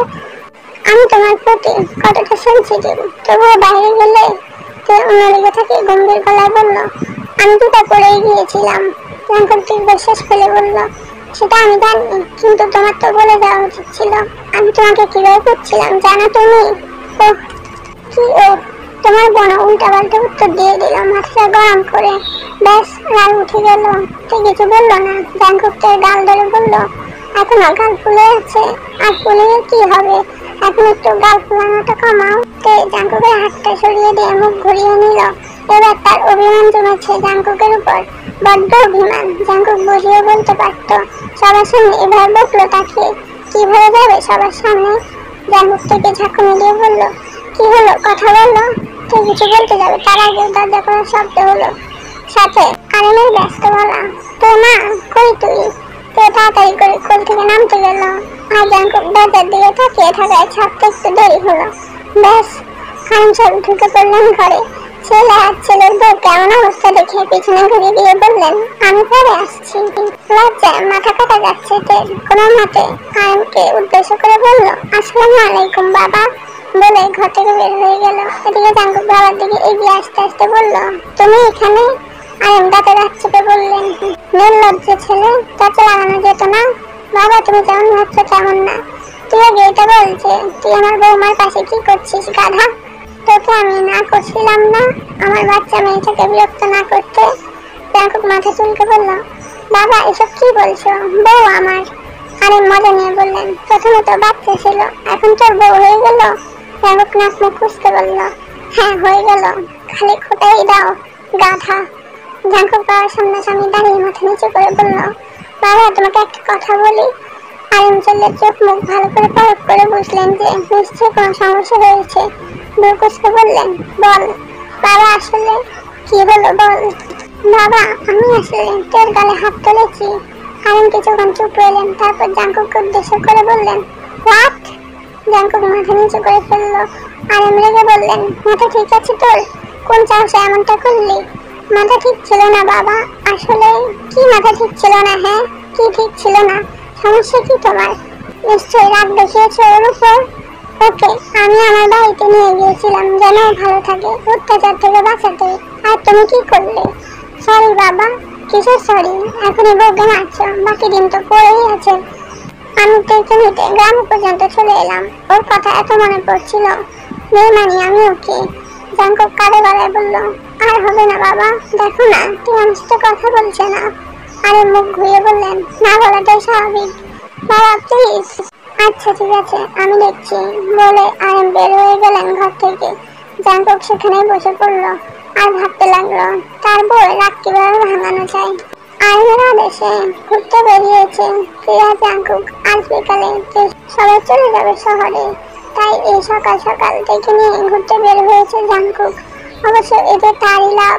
আমি তোমার প্রতি কতটা সেন্সিটিভ। তবুও বাইরে গেলে অন্যদিকে থেকে গম্ভীর গলায় বলল, আমি যেটা করেই গিয়েছিলাম। জাঙ্কুক দীর্ঘশ্বাস ফেলে বলল, সেটা আমি জানি, কিন্তু তোমার তো বলে দেওয়া উচিত ছিল, আমি তোমাকে কিভাবে করছিলাম জানো তুমি? ওহ কি ও, তোমার বোন উল্টা পাল্টা উত্তর দিয়ে দিল মাথাটা গরম করে, ব্যাস রাগ উঠে গেল। সে কিছু বললো না। জাঙ্কুক তার গাল ধরে বলল, এখনো গাল ফুলে আছে, আর ফুলিয়ে কি হবে, এখন একটু গাল ফুলানোটা কমাও। তে জাঙ্কুকের হাতটা সরিয়ে দিয়ে মুখ ঘুরিয়ে নিল। এবার তার অভিমান জমেছে জাঙ্কুকের উপর, বড্ড অভিমান। জাঙ্কুক বুঝিয়ে বলতে পারতো, সবার সামনে এবার বকলো তাকে, কি হয়ে যাবে সবার সামনে। জাঙ্কুক থেকে ঝাঁকুনি দিয়ে বলল, কি হলো, কথা বললো। তুই কিছু বলতে যাবে তার আগে দরজা করার শব্দ হলো, সাথে আরেমের ব্যস্ত বলা, তো না কই তুই? তো তাড়াতাড়ি করে কোল থেকে নামতে গেল। আর জাঙ্কুক দরজার দিকে তাকিয়ে থাকায় ছাড়তে একটু দেরি হলো। ব্যাস আরেম সাহেব ঢুকে পড়লেন ঘরে। ছেলে আর ছেলের বউ কেমন অবস্থা দেখে পিছনে ঘুরে দিয়ে বললেন, আমি পরে আসছি। লজ্জায় মাথা কাটা যাচ্ছে তেল কোনো মতে আরেমকে উদ্দেশ্য করে বলল, আসসালামু আলাইকুম বাবা বলে ঘর থেকে বের হয়ে গেল। এদিকে জাঙ্কুক বাবার দিকে এগিয়ে আসতে আসতে বলল, তুমি এখানে? আরেম দাঁতে দাঁত চেপে বললেন, নির্লজ্জ ছেলে, তাতে লাগানো যেত না। বাবা তুমি যেমন ভাবছো তেমন না। তুই আগে এটা বল যে তুই আমার বৌমার পাশে কি করছিস গাধা? তোকে আমি না করছিলাম না আমার বাচ্চা মেয়েটাকে বিরক্ত না করতে? জাঙ্কুক মাথা চুলকে বলল, বাবা এসব কি বলছো, বউ আমার। আরেম মজা নিয়ে বললেন, প্রথমে তো বাচ্চা ছিল, এখন তোর বউ হয়ে গেল। জাঙ্কুক নাক মুখ খুঁজতে বলল, হ্যাঁ হয়ে গেল, খালি খোটাই দাও গাধা। জাঙ্কুক বাবার সামনাসামনি দাঁড়িয়ে মাথা নিচু করে বলল, বাবা তোমাকে একটা কথা বলি। আরেম চললে চোখ মুখ ভালো করে পরখ করে বুঝলেন যে নিশ্চয়ই কোনো সমস্যা হয়েছে। দুকুচকে বললেন, বল বাবা, আসলে কি হলো বল। বাবা আমি আসলে তোর গালে হাত তুলেছি। আরেম কিছুক্ষণ চুপ রইলেন, তারপর জাঙ্কুককে উদ্দেশ্য করে বললেন, হোয়াট? জাঙ্কুক মাথা নিচু করে ফেললো। আরেম রেগে বললেন, মাথা ঠিক আছে তোর? কোন চাষে এমনটা করলি? মাথা ঠিক ছিল না বাবা। আসলে কি মাথা ঠিক ছিল না? হ্যাঁ কি ঠিক ছিল না? সমস্যা কি তোমার? নিশ্চয়ই রাগ দেখিয়েছো ওর উপর। ওকে আমি আমার বাড়িতে নিয়ে গিয়েছিলাম যেন ভালো থাকে, অত্যাচার থেকে বাঁচাতে। আর তুমি কি করলে? সরি বাবা। কিসের সরি? এখনই বউকে মারছো, বাকি দিন তো পড়েই আছে। আমি দেখতে নিতে গ্রাম পর্যন্ত চলে এলাম, ওর কথা এত মনে পড়ছিল। মেয়ে আমি ওকে। জাঙ্কুক কাঁদে গলায় বলল, আর হবে না বাবা, দেখো না তুই আমার সাথে কথা বলছে না। আরে মুখ ঘুরিয়ে বললেন, না বলাটাই স্বাভাবিক। বাবা প্লিজ। আচ্ছা ঠিক আছে আমি দেখছি বলে আরেম বের হয়ে গেলেন ঘর থেকে। জাঙ্কুক সেখানেই বসে পড়লো আর ভাবতে লাগলো তার বউ রাগ কিভাবে ভাঙানো যায়। আরেমের আদেশে ঘুরতে বেরিয়েছে প্রিয়া জাঙ্কুক। আজ বিকালে সবাই চলে যাবে শহরে, তাই এই সকাল সকাল থেকে নিয়ে ঘুরতে বের হয়েছে জাঙ্কুক। অবশ্য এতে তারই লাভ,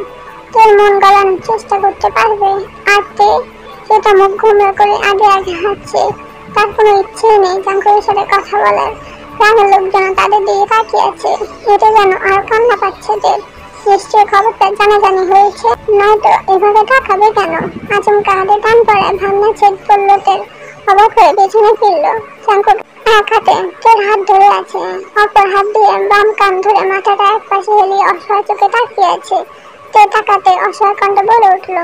তোর মন গলানোর চেষ্টা করতে পারবে। আর সেটা মুখ ঘুমরা করে আগে আগে হাঁটছে, তার কোনো ইচ্ছে নেই জাঙ্কুকের সাথে কথা বলার। গ্রামের লোকজন তাদের দিকে তাকিয়ে আছে, এটা যেন আর কান্না পাচ্ছে যে নিশ্চয় খবরটা জানাজানি হয়েছে, নয়তো এভাবে তাকাবে কেন। আচমকা হাতে টান পড়ায় ভাবনা ছেদ পড়ল তের। অবাক হয়ে পেছনে ফিরল। জাঙ্কুক এক হাতে তের হাত ধরে আছে, অপর হাত দিয়ে বাম কান ধরে মাথাটা এক পাশে হেলিয়ে অসহায় চোখে তাকিয়ে আছে। তে তাকাতে অসহায় কণ্ঠে বলে উঠল,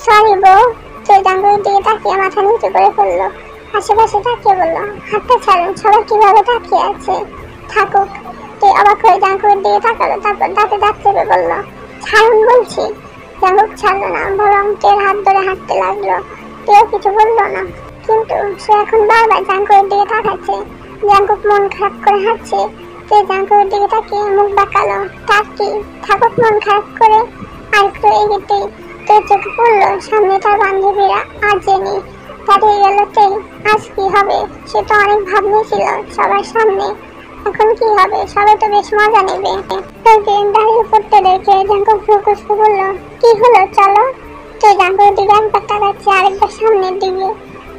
সরি বউ। তে জাঙ্কুকের দিকে তাকিয়ে মাথা নিচু করে ফেলল। আশেপাশে তাকিয়ে বলল, হাতটা ছাড়ুন, সবাই কিভাবে তাকিয়ে আছে। থাকুক। তে অবাক হয়ে জাঙ্কুকের দিকে তাকালো, তারপর দাঁতে দাঁত চেপে বলল, ছাড়ুন বলছি। জাঙ্কুক ছাড়লো না, বরং তের হাত ধরে হাঁটতে লাগলো। তেও কিছু বললো না, কিন্তু সে এখন বারবার জাঙ্কুকের দিকে তাকাচ্ছে। জাঙ্কুক মন খারাপ করে হাঁটছে। তে জাঙ্কুকের দিকে তাকিয়ে মুখ বাঁকালো। তার কি? থাকুক মন খারাপ করে। আর একটু এগোতেই তের চোখে পড়লো সামনে তার বান্ধবীরা আর জেনি। দাঁড়িয়ে গেল তে। আজ কি হবে? সে তো অনেক ভাব নিয়েছিল সবার সামনে, এখন কি হবে? সবাই তো বেশ মজা নেবে। দাঁড়িয়ে পড়তে দেখে জাঙ্কুক ফুসফুসকে বলল, কি হলো, চলো। তে জাঙ্কুকের দিকে একবার তাকাচ্ছে, আরেকবার সামনের দিকে।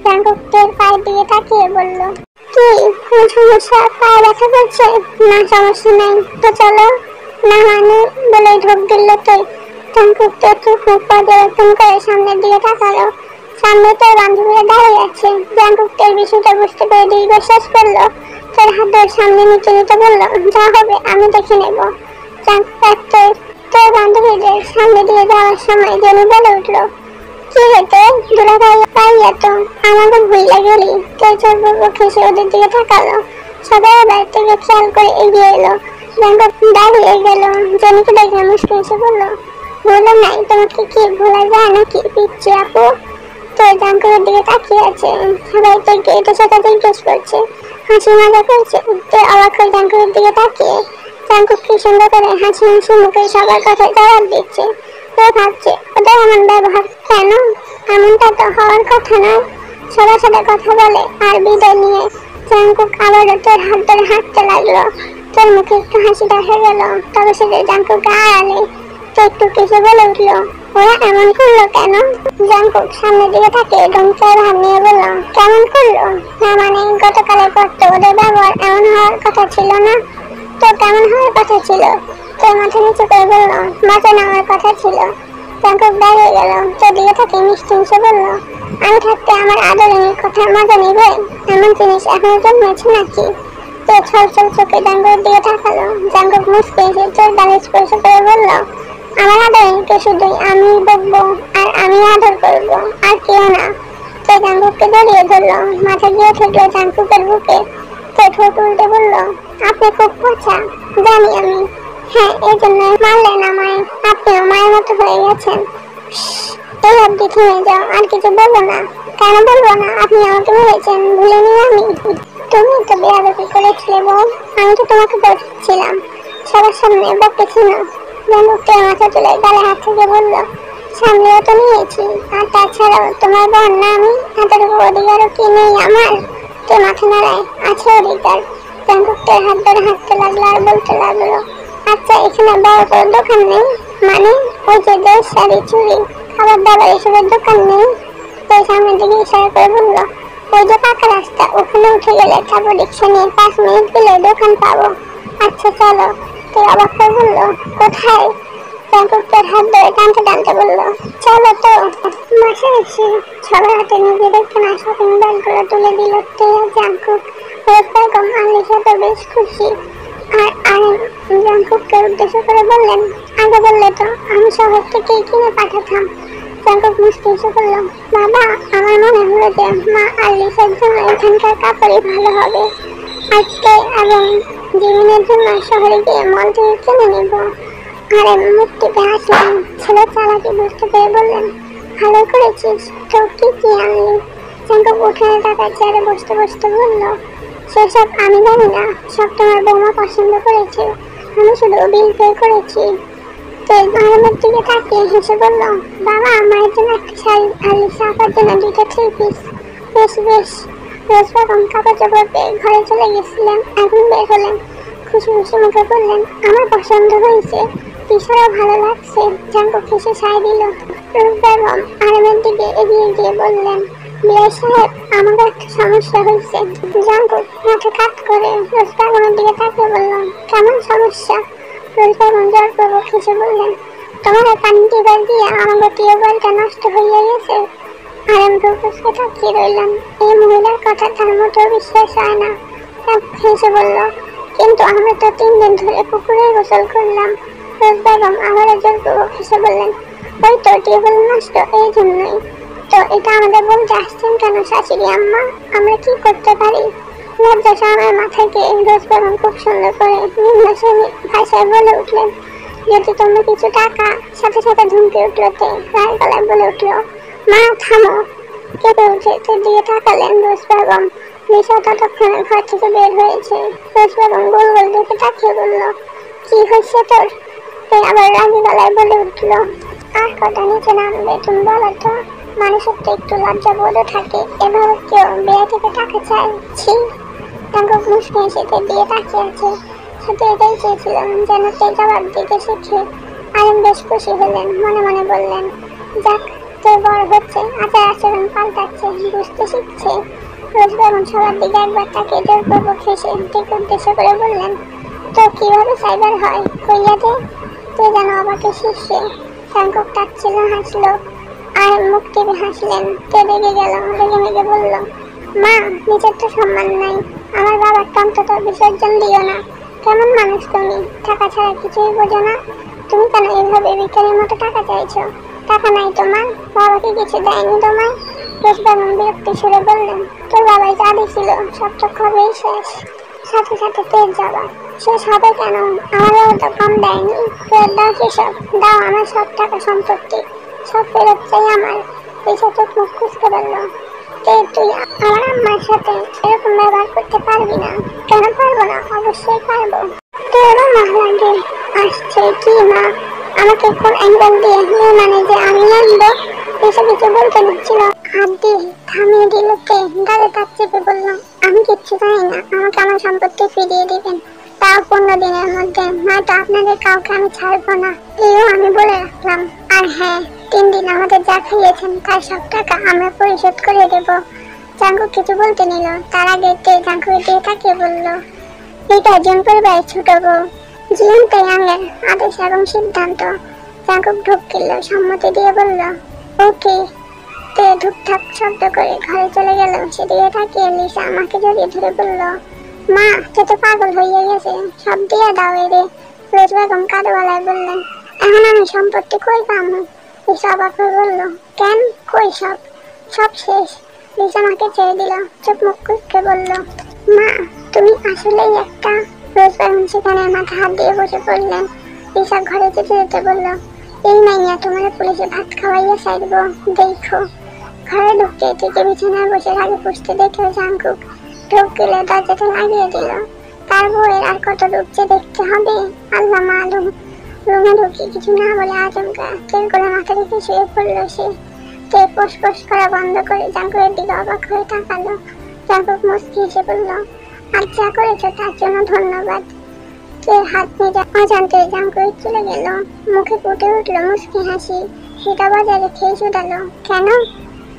জাঙ্কুক তের পায়ের দিকে তাকিয়ে বলল, কি কোন সমস্যা? পায়ে ব্যথা করছে? না, সমস্যা নেই, তো চলো। না মানে বলে ঢোক দিল তে। জাঙ্কুক তের চোখ মুখ পর্যবেক্ষণ করে সামনের দিকে তাকালো। সামনে তার বান্ধবীরা দাঁড়িয়ে আছে। জাঙ্কুক তের বিষয়টা বুঝতে পেরে দীর্ঘশ্বাস ফেললো। তার হাত ধরে সামনে নিচে নিতে বলল, যা হবে আমি দেখে নেব। জাঙ্কুক তোর বান্ধবীদের সামনে দিয়ে যাওয়ার সময় জেনি বলে উঠলো, কি হতো দুলাভাই? পাইয়া তো আমাকে ভুইলা গেলি। তোর চোখ খেসে ওদের দিকে তাকালো। সবাই এবার থেকে খেয়াল করে এগিয়ে এলো। জাঙ্কুক দাঁড়িয়ে গেল। জেনিকে দেখে মুস্কি এসে বললো, ভুলে নাই, তোমাকে কি ভোলা যায় নাকি পিচ্ছি আপু? তো জাঙ্কুকের দিকে তাকিয়ে আছে। সবাই তোকে এটা সেটা জিজ্ঞেস করছে, হাসি মজা করছে। তো অবাক হয়ে জাঙ্কুকের দিকে তাকিয়ে জাঙ্কুক কি সুন্দর করে হাসি হাসি মুখে সবার কথায় জবাব দিচ্ছে। তো ভাবছে, ওদের এমন ব্যবহার কেন? এমনটা তো হওয়ার কথা নয়। সবার সাথে কথা বলে আর বিদায় নিয়ে জাঙ্কুক আবারও তোর হাত ধরে হাঁটতে লাগলো। তোর মুখে একটু হাসি দেখা গেল, তবে সেটা জাঙ্কুককে আড়ালে। তো একটু কিছু বলে উঠলো, ওরা এমন করলো কেন? জাঙ্কুক সামনের দিকে তাকে ধমকার ভাব নিয়ে বলল, কেমন করলো? না মানে গতকালের পর তো ওদের ব্যবহার এমন হওয়ার কথা ছিল না। তো কেমন হওয়ার কথা ছিল? তোর মাথা নিচু করে বলল, মজা নেওয়ার কথা ছিল। জাঙ্কুক দাঁড়িয়ে গেল। তোর দিকে তাকে মিষ্টি হেসে বলল, আমি থাকতে আমার আদরের কথার মজা নিবে? এমন জিনিস এখনো জন্মেছে নাকি? তো ছল ছল চোখে জাঙ্কুকের দিকে তাকালো। জাঙ্কুক মুচকে এসে তোর গালে স্পর্শ করে বলল, আমার আদরকে শুধুই আমি বকবো আর আমি আদর করবো, আর কেউ না। তো জাঙ্কুককে জড়িয়ে ধরলো, মাথা গিয়ে ঠেকলো জাঙ্কুকের বুকে। তো ঠোঁট উল্টে বলল, আপনি খুব পচা, জানি আমি। হ্যাঁ, এই জন্য মারলেন আমায়। আপনিও মায়ের মতো হয়ে গেছেন। এই অব্দি থেমে যাও, আর কিছু বলবো না। কেন বলবো না? আপনি আমাকে মেরেছেন, ভুলিনি আমি। তুমি তো বেয়াদবি করেছিলে বউ, আমি তো তোমাকে বলছিলাম, সবার সামনে বকেছি না। জাঙ্কুক মাথা তুলে গালে হাত থেকে বলল, সামনেও তো নিয়েছি, আর তাছাড়াও তোমার বোন না আমি, এতটুকু অধিকারও কি নেই আমার? তো মাথা নাড়ায়, আছে অধিকার। জাঙ্কুক হাত ধরে হাঁটতে লাগলো আর বলতে লাগলো, আচ্ছা এখানে বড় বড় দোকান নেই? মানে ওই যে ড্রেস, শাড়ি, চুড়ি, খাবার দাবার এসবের দোকান নেই? তো সামনের দিকে ইশারা করে বলল, ওই যে পাকা রাস্তা, ওখানে উঠে গেলে তারপর রিক্সা নিয়ে 5 মিনিট গেলে দোকান পাবো। আচ্ছা চলো। তো অবাক হয়ে বলল, কোথায়? জাঙ্কুক হাত ধরে টানতে টানতে বলল, চলো তো। বাসায় এসে সবার হাতে নিজের একখানা শপিং ব্যাগগুলো তুলে দিল জাঙ্কুক। বেগম আলিশা তো বেশ খুশি। আর জাঙ্কুককে উদ্দেশ্য করে বললেন, আগে বললে তো আমি শহর থেকে কিনে পাঠাতাম। জাঙ্কুক মুচকি এসে বলল, বাবা আমার মনে হলো যে মা আলিশার জন্য এখানকার কাপড়ই ভালো হবে। আজকে এবং জীবনের জন্য শহরে গিয়ে মল থেকে কিনে নেব। আরে মুক্তিতে হাসলেন। ছেলে চালাকি বুঝতে পেরে বললেন, ভালো করেছিস, তো কি কি আনলি? জাঙ্কুক উঠানে টাকার চেয়ারে বসতে বসতে বলল, সেসব আমি জানি না, সব তোমার বৌমা পছন্দ করেছে, আমি শুধু বিল পে করেছি। তো মায়ের দিকে তাকিয়ে হেসে বলল, বাবা মায়ের জন্য একটা শাড়ি, আলিশা আপার জন্য 2টা 3 পিস। বেশ বেশ। রোজ বেগম কাপড় চোপড় পেয়ে ঘরে চলে গেছিলেন, এখন বের হলেন। খুশি খুশি মুখে বললেন, আমার পছন্দ হয়েছে, পিছাও ভালো লাগছে। জাঙ্কুক হেসে ছাই দিল। রোজ বেগম আরামের দিকে এগিয়ে গিয়ে বললেন, বিআই সাহেব, আমাকে একটা সমস্যা হয়েছে। জাঙ্কুক মাথা কাত করে রোজ বেগমের দিকে তাকিয়ে বলল, কেমন সমস্যা? রোজ বেগম জোরপূর্বক হেসে বললেন, তোমার পানি টিউবওয়েল দিয়ে আমাকে টিউবওয়েলটা নষ্ট হয়ে গেছে। আর আমি রূপসকে তাকিয়ে রইলাম। এই মহিলার কথা তার মোটেও বিশ্বাস হয় না। হেসে বলল, কিন্তু আমরা তো 3 দিন ধরে পুকুরে গোসল করলাম। রোজ বেগম আবারও জোরপূর্বক হেসে বললেন, ওই তো টিউবওয়েল নষ্ট, এই জন্যই। তো এটা আমাদের বলতে আসছেন কেন শাশুড়ি আম্মা? আমরা কি করতে পারি? লজ্জা আমার মাথাকে রোজ বেগম খুব সুন্দর করে নিম্ন শ্রেণীর ভাষায় বলে উঠলেন, যদি তোমরা কিছু টাকা। সাথে সাথে ধমকে উঠলো তে, রায় গলায় বলে উঠলো, মা থামো। কেঁপে উঠে তের দিকে তাকালেন রোজ বেগম। লিসা ততক্ষণে ঘর থেকে বের হয়েছে। রোজ বেগম গোল গোল দেখে তাকিয়ে বলল, কি হয়েছে তোর? তে আবার রাগী গলায় বলে উঠলো, আর কটা নিচে নামবে তুমি বলো তো? মানুষের তো একটু লজ্জা বোধ থাকে, এভাবে কেউ বিয়ে থেকে টাকা চায়? ছি। জাঙ্কুক মুচকি হেসে তের দিকে তাকিয়ে আছে। শুধু এটাই চেয়েছিলাম যেন তে জবাব দিতে শিখে। আলিম বেশ খুশি হলেন, মনে মনে বললেন, যাক, তে বড় হচ্ছে, আচার আচরণ পাল্টাচ্ছে, বুঝতে শিখছে। রোজ বেগম সবার দিকে একবার তাকিয়ে জোরপূর্বক হেসে টেকে উদ্দেশ্য করে বললেন, তো কিভাবে সাইবার হয় কইয়া দে। তে যেন অবাকে শীর্ষে। জাঙ্কুক তাচ্ছিল্য হাসলো আর মুখ টিপে হাসলেন। তে রেগে গেল, রেগে মেগে বলল, মা, নিজের তো সম্মান নাই, আমার বাবার অন্তত বিসর্জন দিও না। কেমন মানুষ তুমি? টাকা ছাড়া কিছুই বোঝো না। তুমি কেন এইভাবে ভিখারির মতো টাকা চাইছো? টাকা নাই তোমার? বাবাকে কিছু দেয়নি তোমায়? রোজ বেগম বিরক্তি সুরে বললেন, তোর বাবাই যা দিছিল সব তো কবেই শেষ। সাথে সাথে তেজ যাবা। শেষ হবে কেন? আমার বাবা তো কম দেয়নি। ফেরত দাও সেসব, দাও আমার সব টাকা সম্পত্তি, সব ফেরত চাই আমার। এইসব চোখ মুখ খুঁজতে পারলো। তুই আমার আম্মার সাথে এরকম ব্যবহার করতে পারবি না। কেন পারবো না? অবশ্যই পারবো। তোরও মা লাগে আসছে কি মা? আমাকে কোন অ্যাঙ্গেল দিয়ে মানে যে আমি আনবো এসব কিছু বলতে দিচ্ছিল। হাত দিয়ে থামিয়ে দিল তে। গালে তার চেপে বলল, আমি কিচ্ছু জানি না, আমাকে আমার সম্পত্তি ফিরিয়ে দিবেন, তাও 15 দিনের মধ্যে। নয়তো আপনাদের কাউকে আমি ছাড়বো না, এও আমি বলে রাখলাম। আর হ্যাঁ, 3 দিন আমাদের যা খাইয়েছেন তার সব টাকা আমরা পরিশোধ করে দেব। জাঙ্কুক কিছু বলতে নিল, তার আগে তে জাঙ্কুকের দিকে তাকিয়ে বলল, এটা জন পরিবারের ছোট বউ জিয়ন তেয়াংয়ের আদেশ এবং সিদ্ধান্ত। জাঙ্কুক ঢোক গেল, সম্মতি দিয়ে বলল, ওকে। তে ধুকধাক শব্দ করে ঘরে চলে গেল। সেদিকে তাকিয়ে লিসা আমাকে জড়িয়ে ধরে বলল, মা, সে তো পাগল হয়ে গেছে, সব দিয়ে দাও এরে। রোজ বেগম কাঁদো গলায় বললেন, এখন আমি সম্পত্তি কই পাবো? লিসা অবাক হয়ে বলল, কেন, কই সব? সব শেষ। লিসা আমাকে ছেড়ে দিল, চোখ মুখ কুচকে বলল, মা, তুমি আসলেই একটা। রোজ বেগম সেখানে মাথা হাত দিয়ে বসে পড়লেন। লিসা ঘরে যেতে যেতে বলল, এই মাইয়া তোমার পুলিশে ভাত খাওয়াইয়া সাইডবো, দেখো। ঘরে ঢুকতে থেকে বিছানায় বসে রাগে পুষতে দেখলো জাঙ্কুক। ঢোক গেলে দরজাটা লাগিয়ে দিল। তার বউয়ের আর কত রূপচে দেখতে হবে, আল্লাহ মালুম। রুমে ঢুকে কিছু না বলে আচমকা তেল করে মাথা রেখে শুয়ে পড়লো সে। তে পোষ পোষ করা বন্ধ করে জাঙ্কুকের দিকে অবাক হয়ে তাকালো। জাঙ্কুক মুচকি হেসে বলল, আজ যা করেছো তার জন্য ধন্যবাদ। তে হাত নিয়ে অজান্তে জাঙ্কুক চলে গেল। মুখে ফুটে উঠলো মুচকি হাসি। সেটা বজায় রেখে শুধালো, কেন?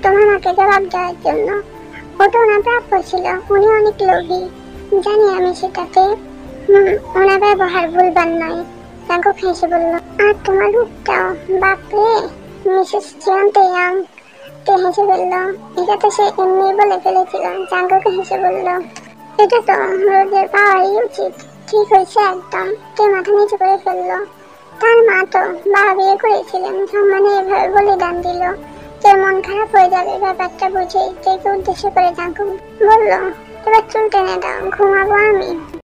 তোমার মাকে জবাব দেওয়ার জন্য। ওটা ওনার প্রাপ্য ছিল, উনি অনেক লোভী, জানি আমি সেটাতে। ওনার ব্যবহার ভুলবার নয়। জাঙ্কুক হেসে বলল, আর তোমার রূপটাও, বাপরে, মিসেস জিয়ন তেয়াং। তে হেসে বলল, এটা তো সে এমনি বলে ফেলেছিল। জাঙ্কুক হেসে বলল, এটা তো রোজের পাওয়ারই উচিত। ঠিক হয়েছে একদম। তে মাথা নিচু করে ফেললো। তার মা তো বাবা বিয়ে করেছিলেন, সম্মানে এভাবে বলিদান দিল। তে মন খারাপ হয়ে যাবে ব্যাপারটা বুঝেই তেকে উদ্দেশ্য করে জাঙ্কুক বলল, এবার চুল টেনে দাও, ঘুমাবো আমি।